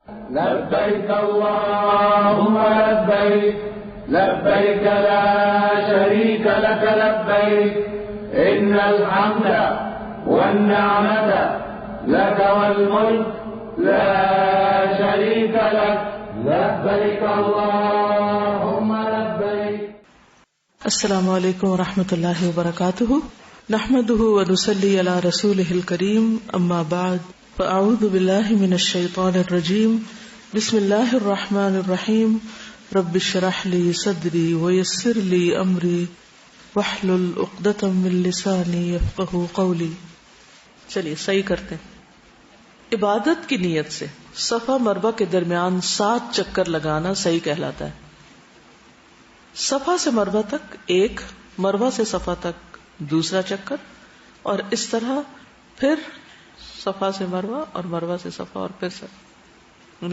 لبيك اللهم لبيك لبيك لا شريك لك لبيك إن الحمد والنعمة لك والملك لا شريك لك لبيك اللهم لبيك. السلام علیکم ورحمۃ اللہ وبرکاتہ. نحمده ونصلي على رسوله الكريم. اما بعد فاعوذ بالله من الشيطان الرجيم. بسم الله الرحمن الرحيم. رب اشرح لي صدري ويسر لي امري واحلل عقدة من لساني يفقهوا قولي. چلیے صحیح کرتے ہیں. عبادت کی نیت سے صفا مروہ کے درمیان 7 چکر لگانا صحیح کہلاتا ہے. صفا سے مروہ تک ایک، مروہ سے صفا تک دوسرا چکر، اور اس طرح پھر صفا سے مروہ اور مروہ سے صفا اور پھر صفا.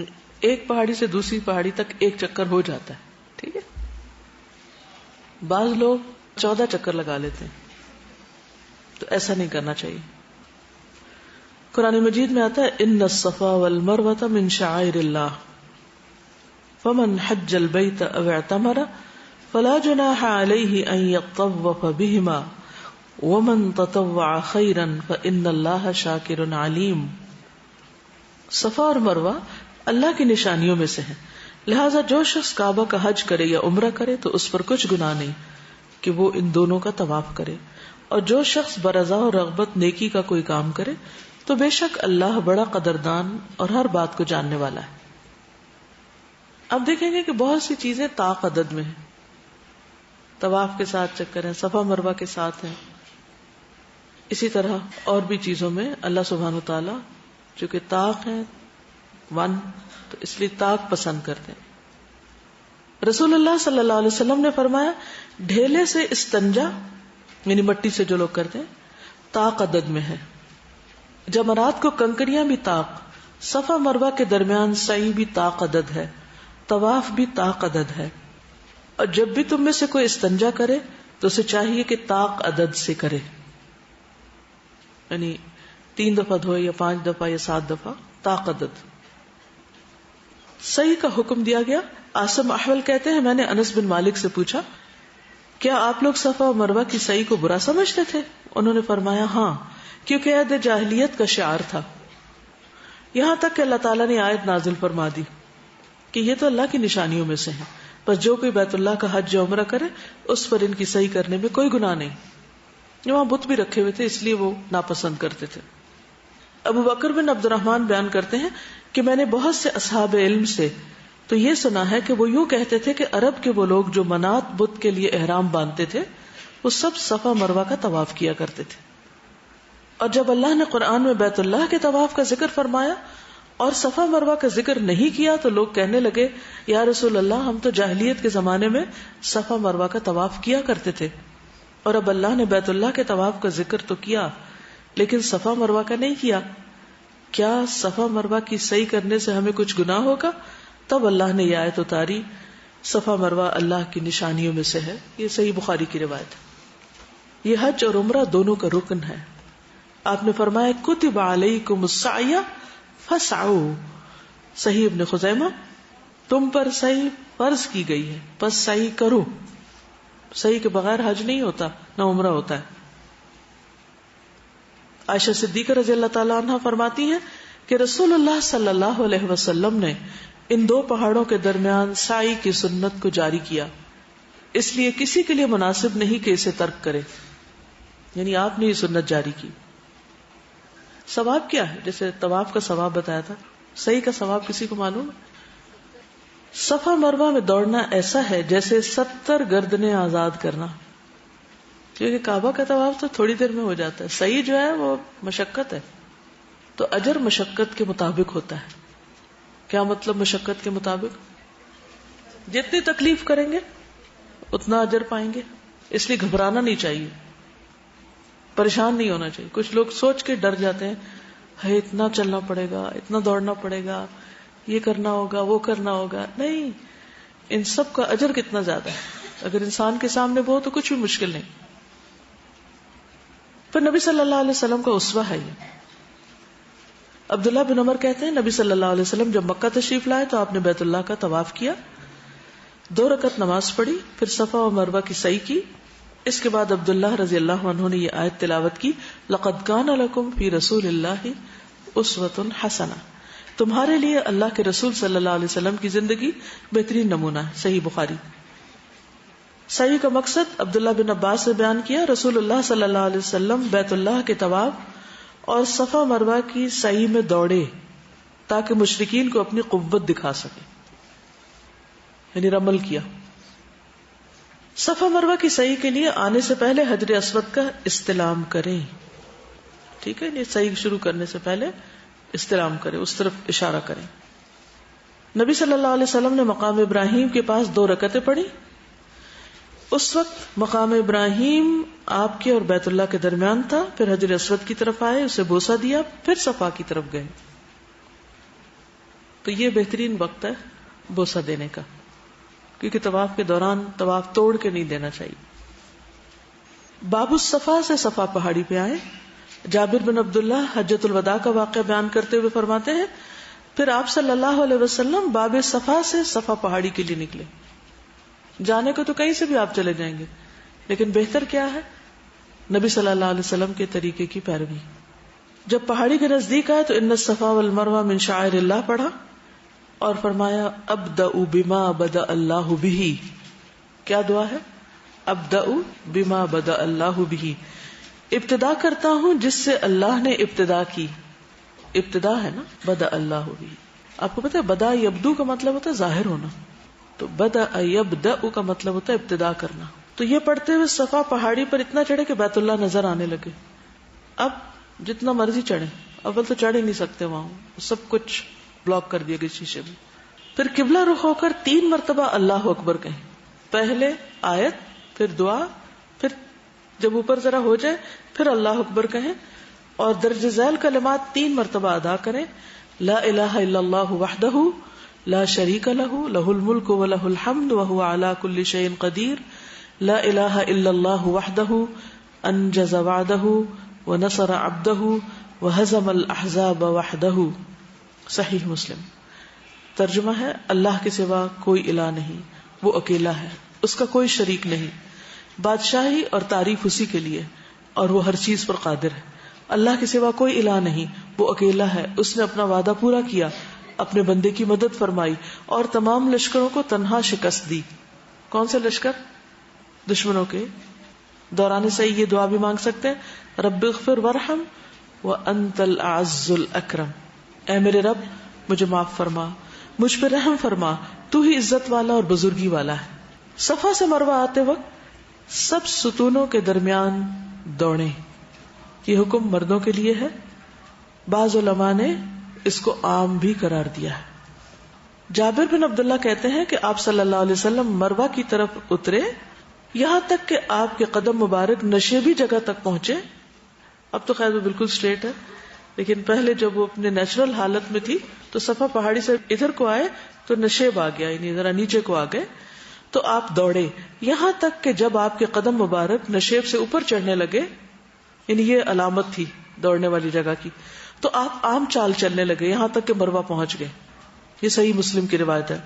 ایک پہاڑی سے دوسری پہاڑی تک ایک چکر ہو جاتا ہے. ٹھیک ہے. بعض لوگ 14 چکر لگا لیتے ہیں، تو ایسا نہیں کرنا چاہیے. قرآن مجید میں آتا ہے ان الصفا والمروہ من شعائر اللہ فمن حج البیت او اعتمر فلا جناح علیہ ان یطوف بہما ومن تطوع خیرا فان اللہ شاکر علیم. صفا اور مروہ اللہ کی نشانیوں میں سے ہیں، لہذا جو شخص کعبہ کا حج کرے یا عمرہ کرے تو اس پر کچھ گناہ نہیں کہ وہ ان دونوں کا طواف کرے، اور جو شخص برضا اور رغبت نیکی کا کوئی کام کرے تو بے شک اللہ بڑا قدردان اور ہر بات کو جاننے والا ہے. اب دیکھیں گے کہ بہت سی چیزیں طاق عدد میں ہیں. طواف کے ساتھ چکر ہیں، صفا مروہ کے ساتھ ہیں. اسی طرح اور بھی چیزوں میں اللہ سبحانہ وتعالی چونکہ طاق ہیں تو اس لیے طاق پسند کرتے ہیں. رسول اللہ صلی اللہ علیہ وسلم نے فرمایا ڈھیلے سے استنجا یعنی مٹی سے جو لوگ کرتے ہیں طاق عدد میں ہے. جمرات کو کنکریاں بھی طاق، صفا مروہ کے درمیان سعی بھی طاق عدد ہے، طواف بھی طاق عدد ہے. اور جب بھی تم میں سے کوئی استنجا کرے تو اسے چاہیے کہ طاق عدد سے کرے، یعنی 3 دفعہ دھوئے یا 5 دفعہ یا 7 دفعہ طاق عدد. سعی کا حکم دیا گیا. عاصم احول کہتے ہیں میں نے انس بن مالک سے پوچھا کیا آپ لوگ صفا و مروہ کی سعی کو برا سمجھتے تھے؟ انہوں نے فرمایا ہاں، کیونکہ عہد جاہلیت کا شعار تھا. یہاں تک کہ اللہ تعالیٰ نے آیت نازل فرما دی کہ یہ تو اللہ کی نشانیوں میں سے ہیں، بس جو کوئی بیت اللہ کا حج یا عمرہ کرے اس پر ان کی سعی کرنے میں کوئی گناہ نہیں. وہاں بت بھی رکھے ہوئے تھے اس لیے وہ ناپسند کرتے تھے. ابو بکر بن عبد الرحمن بیان کرتے ہیں کہ میں نے بہت سے اصحاب علم سے تو یہ سنا ہے کہ وہ یوں کہتے تھے کہ عرب کے وہ لوگ جو منات بت کے لیے احرام باندھتے تھے وہ سب صفا مروہ کا طواف کیا کرتے تھے. اور جب اللہ نے قرآن میں بیت اللہ کے طواف کا ذکر فرمایا اور صفا مروہ کا ذکر نہیں کیا تو لوگ کہنے لگے یا رسول اللہ ہم تو جاہلیت کے زمانے میں صفا مروہ کا طواف کیا کرتے تھے، اور اب اللہ نے بیت اللہ کے طواف کا ذکر تو کیا لیکن صفا مروہ کا نہیں کیا، کیا صفا مروہ کی صحیح کرنے سے ہمیں کچھ گناہ ہوگا؟ تب اللہ نے یہ آیت اتاری صفا مروہ اللہ کی نشانیوں میں سے ہے. یہ صحیح بخاری کی روایت ہے. یہ حج اور عمرہ دونوں کا رکن ہے. آپ نے فرمایا کتب علیکم السعی فاسعوا، صحیح ابن خزیمہ، تم پر سعی فرض کی گئی ہے پس سعی کرو. سعی کے بغیر حج نہیں ہوتا نہ عمرہ ہوتا ہے. عائشہ صدیقہ رضی اللہ تعالیٰ عنہ فرماتی ہیں کہ رسول اللہ صلی اللہ علیہ وسلم نے ان 2 پہاڑوں کے درمیان سعی کی سنت کو جاری کیا، اس لیے کسی کے لیے مناسب نہیں کہ اسے ترک کرے. یعنی آپ نے یہ سنت جاری کی. ثواب کیا ہے؟ جیسے طواف کا ثواب بتایا تھا، سعی کا ثواب کسی کو معلوم ہے؟ صفا مروہ میں دوڑنا ایسا ہے جیسے 70 گردنیں آزاد کرنا، کیونکہ کعبہ کا طواف تو تھوڑی دیر میں ہو جاتا ہے، سعی جو ہے وہ مشقت ہے، تو اجر مشقت کے مطابق ہوتا ہے. کیا مطلب مشقت کے مطابق؟ جتنی تکلیف کریں گے اتنا اجر پائیں گے. اس لیے گھبرانا نہیں چاہیے، پریشان نہیں ہونا چاہیے. کچھ لوگ سوچ کے ڈر جاتے ہیں ہے اتنا چلنا پڑے گا، اتنا دوڑنا پڑے گا، یہ کرنا ہوگا، وہ کرنا ہوگا. نہیں، ان سب کا اجر کتنا زیادہ ہے. اگر انسان کے سامنے وہ ہو تو کچھ بھی مشکل نہیں. پھر نبی صلی اللہ علیہ وسلم کا اسوہ ہے یہ. عبداللہ بن عمر کہتے ہیں نبی صلی اللہ علیہ وسلم جب مکہ تشریف لائے تو آپ نے بیت اللہ کا طواف کیا، 2 رکعت نماز پڑھی، پھر صفا و مروہ کی سعی کی. اس کے بعد عبداللہ رضی اللہ عنہ نے یہ آیت تلاوت کی، لقد کان لکم فی رسول اللہ اسوۃ حسنہ، تمہارے لیے اللہ کے رسول صلی اللہ علیہ وسلم کی زندگی بہترین نمونہ ہے. صحیح بخاری. سعی کا مقصد عبداللہ بن عباس نے بیان کیا، رسول اللہ صلی اللہ علیہ وسلم بیت اللہ کے طواف اور صفا مروہ کی سعی میں دوڑے تاکہ مشرکین کو اپنی قوت دکھا سکے، یعنی رمل کیا. صفا مروہ کی سعی کے لیے آنے سے پہلے حجر اسود کا استلام کریں. ٹھیک ہے، یہ سعی شروع کرنے سے پہلے استلام کریں، اس طرف اشارہ کریں. نبی صلی اللہ علیہ وسلم نے مقام ابراہیم کے پاس 2 رکعتیں پڑھی. اس وقت مقام ابراہیم آپ کے اور بیت اللہ کے درمیان تھا. پھر حجر اسود کی طرف آئے، اسے بوسہ دیا، پھر صفا کی طرف گئے. تو یہ بہترین وقت ہے بوسہ دینے کا، کیونکہ طواف کے دوران طواف توڑ کے نہیں دینا چاہیے. باب الصفا سے صفا پہاڑی پہ آئے. جابر بن عبداللہ حجۃ الوداع کا واقعہ بیان کرتے ہوئے فرماتے ہیں پھر آپ صلی اللہ علیہ وسلم باب صفا سے صفا پہاڑی کے لیے نکلے. جانے کو تو کہیں سے بھی آپ چلے جائیں گے، لیکن بہتر کیا ہے؟ نبی صلی اللہ علیہ وسلم کے طریقے کی پیروی. جب پہاڑی کے نزدیک آئے تو ان الصفا والمروہ من شعائر اللہ پڑھا اور فرمایا ابدأ بما بدأ اللہ بہ. کیا دعا ہے؟ ابدأ بما بدأ اللہ بہ، ابتدا کرتا ہوں جس سے اللہ نے ابتدا کی. ابتدا ہے نا، بدأ اللہ بہ. آپ کو پتا ہے بدا یبدو کا مطلب ہوتا ہے ظاہر ہونا، تو بدأ یبدأ کا مطلب ہوتا ہے ابتدا کرنا. تو یہ پڑھتے ہوئے صفا پہاڑی پر اتنا چڑھے کہ بیت اللہ نظر آنے لگے. اب جتنا مرضی چڑھے، اول تو چڑھ ہی نہیں سکتے، وہاں سب کچھ بلاک کر دیا گیا شیشے میں. پھر قبلہ رخ ہو کر 3 مرتبہ اللہ اکبر کہیں. پہلے آیت، پھر دعا، پھر جب اوپر ذرا ہو جائے پھر اللہ اکبر کہیں، اور درج ذیل کلمات 3 مرتبہ ادا کریں. لا الہ الا اللہ وحدہ لا شریک لہ لہ الملک ولہ الحمد وہو علی کل شیء قدیر. لا الہ الا اللہ وحدہ انجز وعدہ ونصر عبدہ وہزم الاحزاب وحدہ. صحیح مسلم. ترجمہ ہے اللہ کے سوا کوئی الہ نہیں، وہ اکیلا ہے، اس کا کوئی شریک نہیں، بادشاہی اور تعریف اسی کے لیے، اور وہ ہر چیز پر قادر ہے. اللہ کے سوا کوئی الہ نہیں، وہ اکیلا ہے، اس نے اپنا وعدہ پورا کیا، اپنے بندے کی مدد فرمائی اور تمام لشکروں کو تنہا شکست دی. کون سے لشکر؟ دشمنوں کے. دوران صحیح یہ دعا بھی مانگ سکتے ہیں، رب اغفر وارحم وانت الاعز الاکرم. اے میرے رب مجھے معاف فرما، مجھ پہ رحم فرما، تو ہی عزت والا اور بزرگی والا ہے. صفا سے مروہ آتے وقت سب ستونوں کے درمیان دوڑیں. یہ حکم مردوں کے لیے ہے، بعض علماء نے اس کو عام بھی قرار دیا ہے. جابر بن عبداللہ کہتے ہیں کہ آپ صلی اللہ علیہ وسلم مروہ کی طرف اترے یہاں تک کہ آپ کے قدم مبارک نشیبی جگہ تک پہنچے. اب تو خیر وہ بالکل سٹریٹ ہے، لیکن پہلے جب وہ اپنے نیچرل حالت میں تھی تو صفا پہاڑی سے ادھر کو آئے تو نشیب آ گیا، یعنی ذرا نیچے کو آ گئے. تو آپ دوڑے یہاں تک کہ جب آپ کے قدم مبارک نشیب سے اوپر چڑھنے لگے، یعنی یہ علامت تھی دوڑنے والی جگہ کی، تو آپ عام چال چلنے لگے یہاں تک کہ مروہ پہنچ گئے. یہ صحیح مسلم کی روایت ہے.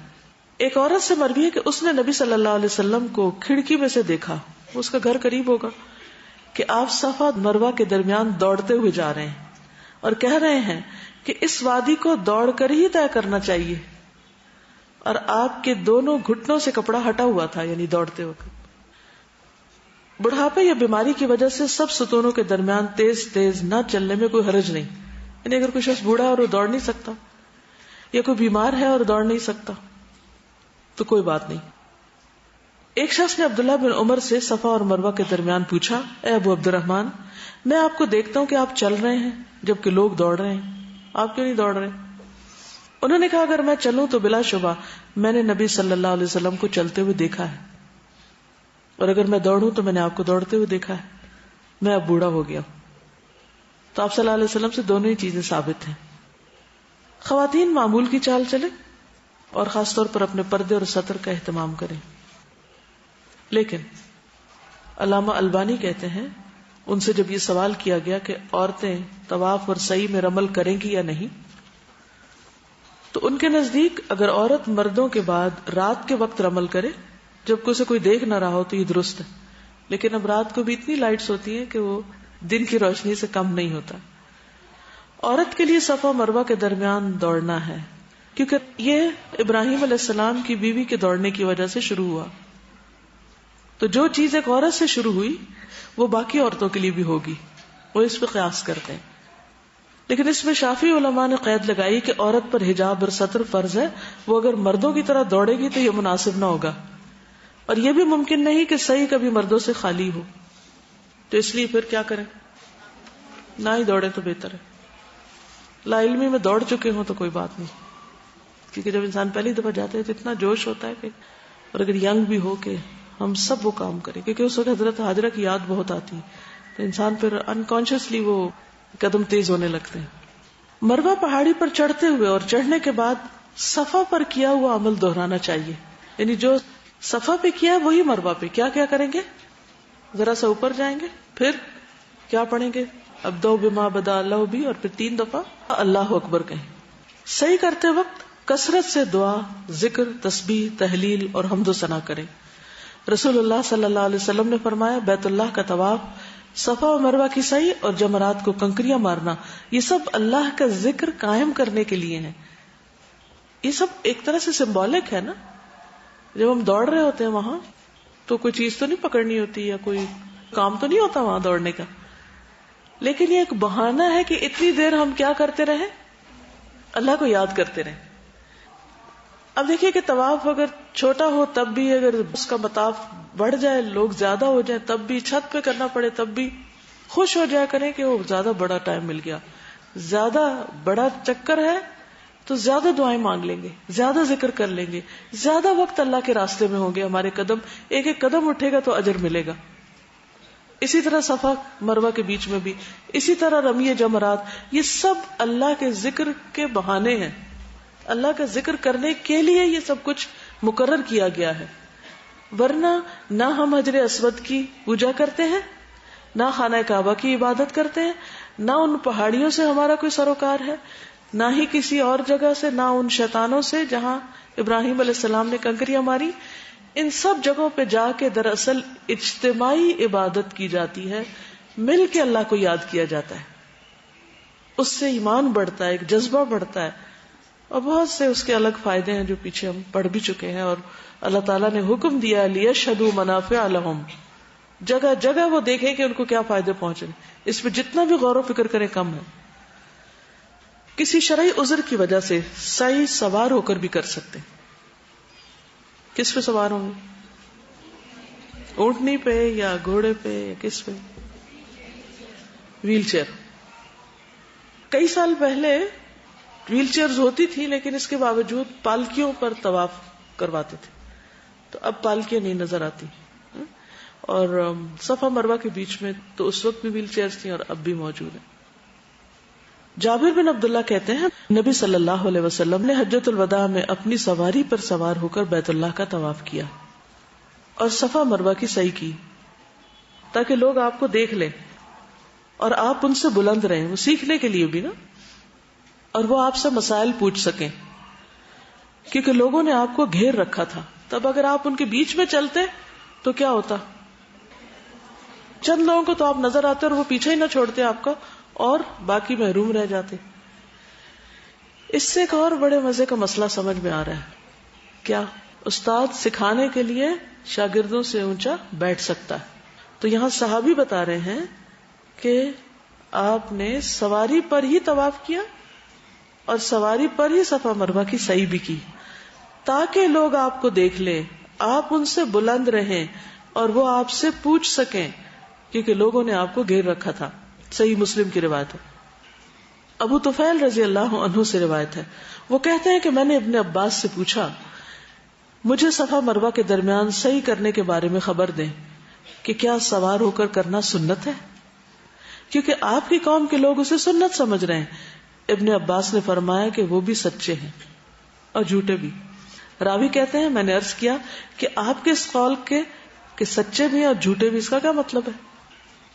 ایک عورت سے مروی ہے کہ اس نے نبی صلی اللہ علیہ وسلم کو کھڑکی میں سے دیکھا، اس کا گھر قریب ہوگا، کہ آپ صفا مروہ کے درمیان دوڑتے ہوئے جا رہے ہیں اور کہہ رہے ہیں کہ اس وادی کو دوڑ کر ہی طے کرنا چاہیے. اور آپ کے دونوں گھٹنوں سے کپڑا ہٹا ہوا تھا، یعنی دوڑتے وقت. بڑھاپے یا بیماری کی وجہ سے سب ستونوں کے درمیان تیز تیز نہ چلنے میں کوئی حرج نہیں. یعنی اگر کوئی شخص بوڑھا اور وہ دوڑ نہیں سکتا، یا کوئی بیمار ہے اور دوڑ نہیں سکتا، تو کوئی بات نہیں. ایک شخص نے عبداللہ بن عمر سے صفا اور مروہ کے درمیان پوچھا، اے ابو عبد الرحمن، میں آپ کو دیکھتا ہوں کہ آپ چل رہے ہیں جبکہ لوگ دوڑ رہے ہیں، آپ کیوں نہیں دوڑ رہے؟ انہوں نے کہا اگر میں چلوں تو بلا شبہ میں نے نبی صلی اللہ علیہ وسلم کو چلتے ہوئے دیکھا ہے، اور اگر میں دوڑوں تو میں نے آپ کو دوڑتے ہوئے دیکھا ہے. میں اب بوڑھا ہو گیا. تو آپ صلی اللہ علیہ وسلم سے دونوں ہی چیزیں ثابت ہیں. خواتین معمول کی چال چلیں اور خاص طور پر اپنے پردے اور ستر کا اہتمام کریں. لیکن علامہ البانی کہتے ہیں ان سے جب یہ سوال کیا گیا کہ عورتیں طواف اور سعی میں رمل کریں گی یا نہیں، تو ان کے نزدیک اگر عورت مردوں کے بعد رات کے وقت رمل کرے جب اسے کوئی دیکھ نہ رہا ہو تو یہ درست ہے، لیکن اب رات کو بھی اتنی لائٹس ہوتی ہیں کہ وہ دن کی روشنی سے کم نہیں ہوتا۔ عورت کے لیے صفا مروہ کے درمیان دوڑنا ہے، کیونکہ یہ ابراہیم علیہ السلام کی بیوی کے دوڑنے کی وجہ سے شروع ہوا، تو جو چیز ایک عورت سے شروع ہوئی وہ باقی عورتوں کے لیے بھی ہوگی، وہ اس پہ قیاس کرتے ہیں۔ لیکن اس میں شافعی علماء نے قید لگائی کہ عورت پر حجاب اور ستر فرض ہے، وہ اگر مردوں کی طرح دوڑے گی تو یہ مناسب نہ ہوگا، اور یہ بھی ممکن نہیں کہ صحیح کبھی مردوں سے خالی ہو، تو اس لیے پھر کیا کریں، نہ ہی دوڑے تو بہتر ہے۔ لا علمی میں دوڑ چکے ہوں تو کوئی بات نہیں، کیونکہ جب انسان پہلی دفعہ جاتے ہیں تو اتنا جوش ہوتا ہے کہ، اور اگر ینگ بھی ہو کہ ہم سب وہ کام کریں، کیونکہ اس وقت حضرت ہاجرہ کی یاد بہت آتی ہے، تو انسان پھر انکانشیسلی وہ قدم تیز ہونے لگتے ہیں۔ مروہ پہاڑی پر چڑھتے ہوئے اور چڑھنے کے بعد صفا پر کیا ہوا عمل دہرانا چاہیے، یعنی جو صفا پہ کیا ہے وہی مروہ پہ کیا کیا کریں گے، ذرا سا اوپر جائیں گے، پھر کیا پڑھیں گے، ابدؤ بما بدا اللہ بھی، اور پھر 3 دفعہ اللہ اکبر کہیں۔ صحیح کرتے وقت کثرت سے دعا، ذکر، تسبیح، تحلیل اور حمد و ثنا کریں۔ رسول اللہ صلی اللہ علیہ وسلم نے فرمایا بیت اللہ کا طواف، صفا و مروہ کی سعی اور جمرات کو کنکریاں مارنا، یہ سب اللہ کا ذکر قائم کرنے کے لیے ہیں۔ یہ سب ایک طرح سے سمبولک ہے نا، جب ہم دوڑ رہے ہوتے ہیں وہاں تو کوئی چیز تو نہیں پکڑنی ہوتی یا کوئی کام تو نہیں ہوتا وہاں دوڑنے کا، لیکن یہ ایک بہانہ ہے کہ اتنی دیر ہم کیا کرتے رہیں، اللہ کو یاد کرتے رہیں۔ اب دیکھیے کہ طواف اگر چھوٹا ہو تب بھی، اگر اس کا مطاف بڑھ جائے، لوگ زیادہ ہو جائیں تب بھی، چھت پہ کرنا پڑے تب بھی خوش ہو جایا کریں کہ وہ زیادہ بڑا ٹائم مل گیا، زیادہ بڑا چکر ہے تو زیادہ دعائیں مانگ لیں گے، زیادہ ذکر کر لیں گے، زیادہ وقت اللہ کے راستے میں ہوں گے، ہمارے قدم ایک ایک قدم اٹھے گا تو اجر ملے گا۔ اسی طرح صفا مروہ کے بیچ میں بھی، اسی طرح رمی جمرات، یہ سب اللہ کے ذکر کے بہانے ہیں، اللہ کا ذکر کرنے کے لیے یہ سب کچھ مقرر کیا گیا ہے، ورنہ نہ ہم حجر اسود کی پوجا کرتے ہیں، نہ خانہ کعبہ کی عبادت کرتے ہیں، نہ ان پہاڑیوں سے ہمارا کوئی سروکار ہے، نہ ہی کسی اور جگہ سے، نہ ان شیطانوں سے جہاں ابراہیم علیہ السلام نے کنکریاں ماری۔ ان سب جگہوں پہ جا کے دراصل اجتماعی عبادت کی جاتی ہے، مل کے اللہ کو یاد کیا جاتا ہے، اس سے ایمان بڑھتا ہے، ایک جذبہ بڑھتا ہے، اور بہت سے اس کے الگ فائدے ہیں جو پیچھے ہم پڑھ بھی چکے ہیں، اور اللہ تعالیٰ نے حکم دیا لِيَشْهَدُوا مَنَافِعَ لَهُمْ، جگہ جگہ وہ دیکھیں کہ ان کو کیا فائدے پہنچے، اس پہ جتنا بھی غور و فکر کریں کم ہے۔ کسی شرعی عذر کی وجہ سے سعی سوار ہو کر بھی کر سکتے ہیں۔ کس پہ سوار ہوں گے؟ اونٹنی پہ یا گھوڑے پہ یا کس پہ؟ Wheel chair. کئی سال پہلے ویل چیئرز ہوتی تھی لیکن اس کے باوجود پالکیوں پر طواف کرواتے تھے، تو اب پالکیاں نہیں نظر آتی، اور صفا مروہ کے بیچ میں تو اس وقت بھی ویل چیئرز تھیں اور اب بھی موجود ہیں۔ جابر بن عبداللہ کہتے ہیں نبی صلی اللہ علیہ وسلم نے حجۃ الوداع میں اپنی سواری پر سوار ہو کر بیت اللہ کا طواف کیا اور صفا مروہ کی سعی کی تاکہ لوگ آپ کو دیکھ لیں اور آپ ان سے بلند رہیں، وہ سیکھنے کے لیے بھی نا، اور وہ آپ سے مسائل پوچھ سکیں، کیونکہ لوگوں نے آپ کو گھیر رکھا تھا۔ تب اگر آپ ان کے بیچ میں چلتے تو کیا ہوتا، چند لوگوں کو تو آپ نظر آتے اور وہ پیچھے ہی نہ چھوڑتے آپ کا، اور باقی محروم رہ جاتے۔ اس سے ایک اور بڑے مزے کا مسئلہ سمجھ میں آ رہا ہے، کیا استاد سکھانے کے لیے شاگردوں سے اونچا بیٹھ سکتا ہے؟ تو یہاں صحابی بتا رہے ہیں کہ آپ نے سواری پر ہی طواف کیا اور سواری پر ہی صفا مروہ کی سعی بھی کی تاکہ لوگ آپ کو دیکھ لیں، آپ ان سے بلند رہیں اور وہ آپ سے پوچھ سکیں، کیونکہ لوگوں نے آپ کو گھیر رکھا تھا۔ صحیح مسلم کی روایت ہے۔ ابو طفیل رضی اللہ عنہ سے روایت ہے، وہ کہتے ہیں کہ میں نے ابن عباس سے پوچھا مجھے صفا مروہ کے درمیان سعی کرنے کے بارے میں خبر دیں کہ کیا سوار ہو کر کرنا سنت ہے، کیونکہ آپ کی قوم کے لوگ اسے سنت سمجھ رہے ہیں۔ ابن عباس نے فرمایا کہ وہ بھی سچے ہیں اور جھوٹے بھی۔ راوی کہتے ہیں میں نے عرض کیا کہ آپ کے اس قول کے کہ سچے بھی اور جھوٹے بھی، اس کا کیا مطلب ہے؟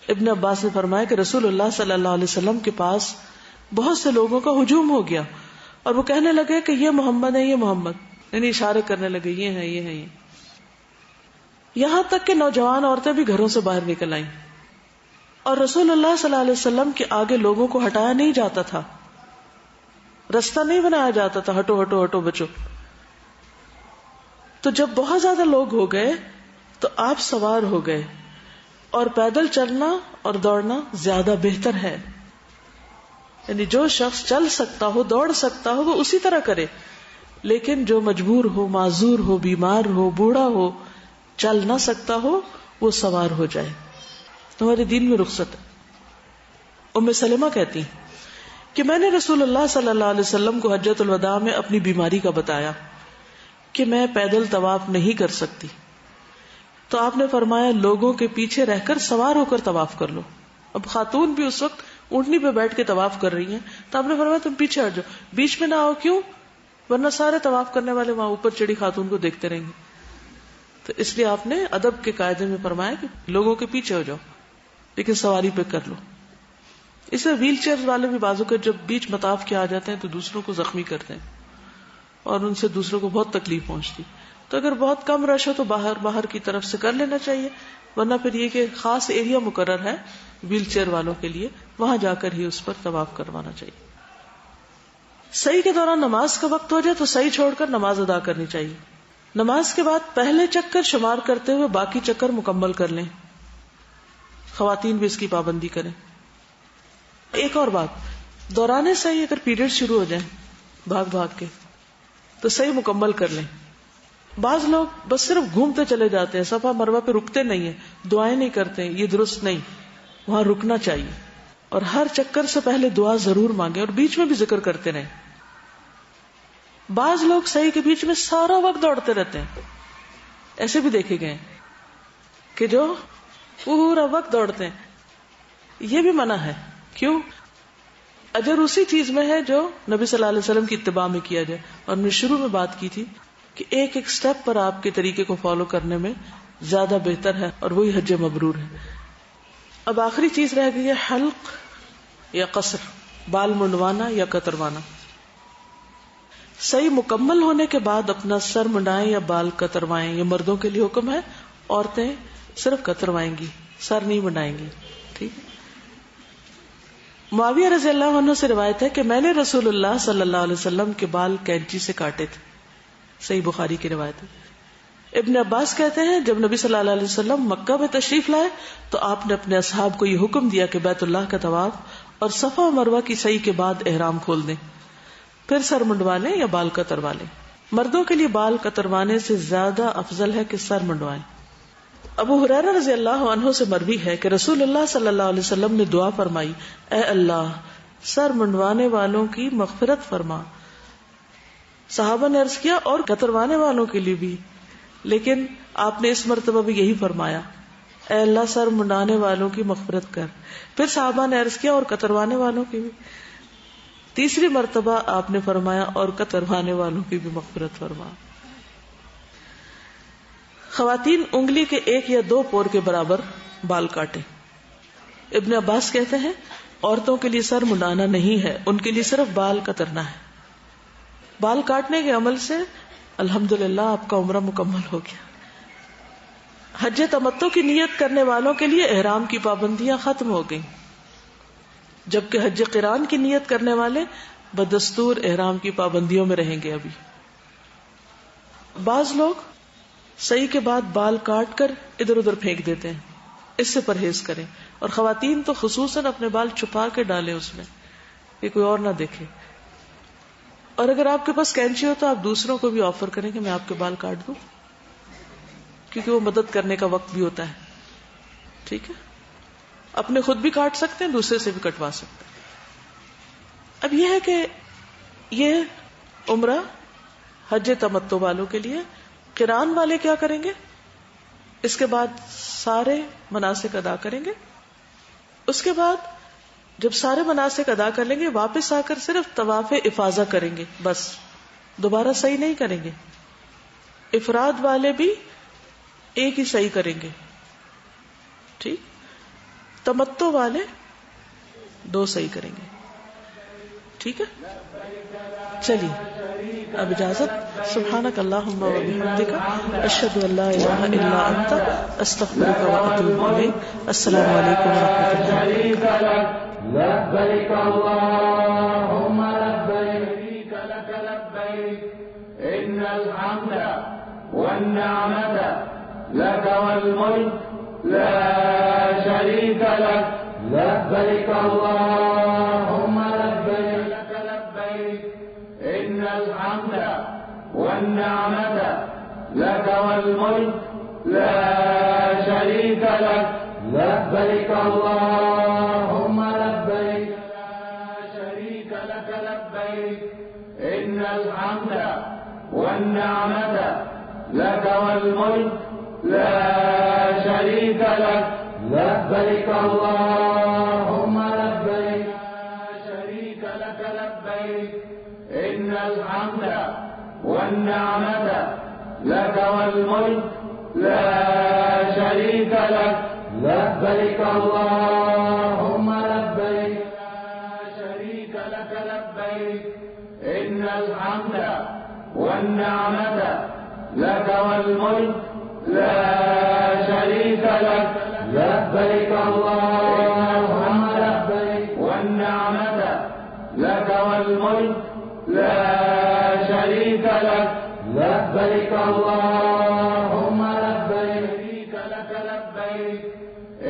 ابن عباس نے فرمایا کہ رسول اللہ صلی اللہ علیہ وسلم کے پاس بہت سے لوگوں کا ہجوم ہو گیا اور وہ کہنے لگے کہ یہ محمد ہے، یہ محمد، یعنی اشارے کرنے لگے یہ ہے یہ ہے یہ. یہاں تک کہ نوجوان عورتیں بھی گھروں سے باہر نکل آئیں اور رسول اللہ صلی اللہ علیہ وسلم کے آگے لوگوں کو ہٹایا نہیں جاتا تھا، رستہ نہیں بنایا جاتا تھا، ہٹو ہٹو ہٹو بچو. تو جب بہت زیادہ لوگ ہو گئے تو آپ سوار ہو گئے، اور پیدل چلنا اور دوڑنا زیادہ بہتر ہے. یعنی جو شخص چل سکتا ہو، دوڑ سکتا ہو، وہ اسی طرح کرے، لیکن جو مجبور ہو، معذور ہو، بیمار ہو، بوڑھا ہو، چل نہ سکتا ہو، وہ سوار ہو جائے. ہمارے دین میں رخصت ہے. ام سلمہ کہتی کہ میں نے رسول اللہ صلی اللہ علیہ وسلم کو حجۃ الوداع میں اپنی بیماری کا بتایا کہ میں پیدل طواف نہیں کر سکتی، تو آپ نے فرمایا لوگوں کے پیچھے رہ کر سوار ہو کر طواف کر لو. اب خاتون بھی اس وقت اونٹنی پہ بیٹھ کے طواف کر رہی ہیں، تو آپ نے فرمایا تم پیچھے ہٹ جاؤ، بیچ میں نہ آؤ. کیوں؟ ورنہ سارے طواف کرنے والے وہاں اوپر چڑھی خاتون کو دیکھتے رہیں گے. تو اس لیے آپ نے ادب کے قاعدے میں فرمایا کہ لوگوں کے پیچھے ہو جاؤ لیکن سواری پہ کر لو. اس میں ویل چیئر والے بھی بازو کے جب بیچ مطاف کے آ جاتے ہیں تو دوسروں کو زخمی کرتے ہیں اور ان سے دوسروں کو بہت تکلیف پہنچتی. تو اگر بہت کم رش ہو تو باہر کی طرف سے کر لینا چاہیے، ورنہ پھر یہ کہ خاص ایریا مقرر ہے ویل چیئر والوں کے لیے، وہاں جا کر ہی اس پر طواف کروانا چاہیے. سعی کے دوران نماز کا وقت ہو جائے تو سعی چھوڑ کر نماز ادا کرنی چاہیے. نماز کے بعد پہلے چکر شمار کرتے ہوئے باقی چکر مکمل کر لیں. خواتین بھی اس کی پابندی کریں. ایک اور بات، دوران سعی اگر پیریڈ شروع ہو جائیں بھاگ کے تو صحیح مکمل کر لیں. بعض لوگ بس صرف گھومتے چلے جاتے ہیں، صفا مروہ پہ رکتے نہیں ہیں، دعائیں نہیں کرتے، یہ درست نہیں. وہاں رکنا چاہیے اور ہر چکر سے پہلے دعا ضرور مانگے اور بیچ میں بھی ذکر کرتے رہیں. بعض لوگ صحیح کے بیچ میں سارا وقت دوڑتے رہتے ہیں، ایسے بھی دیکھے گئے کہ جو پورا وقت دوڑتے ہیں. یہ بھی منع ہے. کیوں؟ اجر اسی چیز میں ہے جو نبی صلی اللہ علیہ وسلم کی اتباع میں کیا جائے. اور میں شروع میں بات کی تھی کہ ایک ایک سٹیپ پر آپ کے طریقے کو فالو کرنے میں زیادہ بہتر ہے اور وہی حج مبرور ہے. اب آخری چیز رہ گئی ہے حلق یا قصر، بال منڈوانا یا کتروانا. صحیح مکمل ہونے کے بعد اپنا سر منڈائیں یا بال کتروائیں. یہ مردوں کے لیے حکم ہے، عورتیں صرف کتروائیں گی، سر نہیں منڈائیں گی. ٹھیک. معاویہ رضی اللہ عنہ سے روایت ہے کہ میں نے رسول اللہ صلی اللہ علیہ وسلم کے بال کینچی سے کاٹے تھے. صحیح بخاری کی روایت ہے. ابن عباس کہتے ہیں جب نبی صلی اللہ علیہ وسلم مکہ میں تشریف لائے تو آپ نے اپنے اصحاب کو یہ حکم دیا کہ بیت اللہ کا طواف اور صفا و مروہ کی سعی کے بعد احرام کھول دیں، پھر سر منڈوا لیں یا بال کتروا لیں. مردوں کے لیے بال کتروانے سے زیادہ افضل ہے کہ سر منڈوائیں. ابو ہریرہ رضی اللہ عنہ سے مروی ہے کہ رسول اللہ صلی اللہ علیہ وسلم نے دعا فرمائی، اے اللہ سر منڈوانے والوں کی مغفرت فرما. صحابہ نے عرض کیا اور کتروانے والوں کے لیے بھی، لیکن آپ نے اس مرتبہ بھی یہی فرمایا، اے اللہ سر منڈانے والوں کی مغفرت کر. پھر صحابہ نے عرض کیا اور کتروانے والوں کی بھی. تیسری مرتبہ آپ نے فرمایا اور کتروانے والوں کی بھی مغفرت فرما. خواتین انگلی کے 1 یا 2 پور کے برابر بال کاٹیں. ابن عباس کہتے ہیں عورتوں کے لیے سر منڈانا نہیں ہے، ان کے لیے صرف بال کترنا ہے. بال کاٹنے کے عمل سے الحمدللہ آپ کا عمرہ مکمل ہو گیا. حج تمتع کی نیت کرنے والوں کے لیے احرام کی پابندیاں ختم ہو گئیں، جبکہ حج قران کی نیت کرنے والے بدستور احرام کی پابندیوں میں رہیں گے. ابھی بعض لوگ صحیح کے بعد بال کاٹ کر ادھر ادھر پھینک دیتے ہیں، اس سے پرہیز کریں. اور خواتین تو خصوصاً اپنے بال چھپا کے ڈالیں اس میں کہ کوئی اور نہ دیکھے. اور اگر آپ کے پاس کینچی ہو تو آپ دوسروں کو بھی آفر کریں کہ میں آپ کے بال کاٹ دوں، کیونکہ وہ مدد کرنے کا وقت بھی ہوتا ہے. ٹھیک ہے، اپنے خود بھی کاٹ سکتے ہیں، دوسرے سے بھی کٹوا سکتے ہیں. اب یہ ہے کہ یہ عمرہ حج تمتع والوں کے لیے. قران والے کیا کریں گے؟ اس کے بعد سارے مناسک ادا کریں گے. اس کے بعد جب سارے مناسک ادا کر لیں گے واپس آ کر صرف طواف افاضہ کریں گے، بس دوبارہ صحیح نہیں کریں گے. افراد والے بھی ایک ہی صحیح کریں گے. ٹھیک. تمتع والے 2 صحیح کریں گے. ٹھیک ہے, چلیے اب اجازت. سبحانک اللہم و بحمدک اشہد ان لا الہ الا انت استغفرک و اتوب الیک. السلام علیکم و رحمۃ اللہ. لبيك اللهم لبيك لك لبيك إن الحمد والنعمة لك والملك لا شريك لك. لبيك اللهم لبيك لك لبيك إن الحمد والنعمة لك والملك لا شريك لك. لبيك اللهم لبيك لا شريك لك لبيك إن الحمد والنعمة لك والملك لا شريك لك. لبيك اللهم لبيك لا شريك لك لبيك إن الحمد والنعمة لك والملك لا شريك لك. لبيك اللهم لبيك لا شريك لك لبيك إن الحمد والنعمة لك والملك لا شريك لك. لبيك اللهم لبيك والنعمة لك والملك لا شريك لك. لبيك اللهم لبيك لك لبيك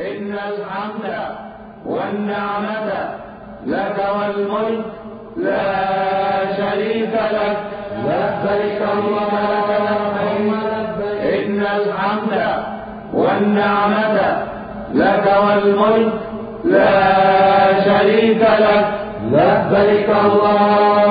إن الحمد والنعمة لك والملك لا شريك لك. لبيك اللهم لبيك إن الحمد والنعمة لك والملك لا شريك لك. لبيك اللهم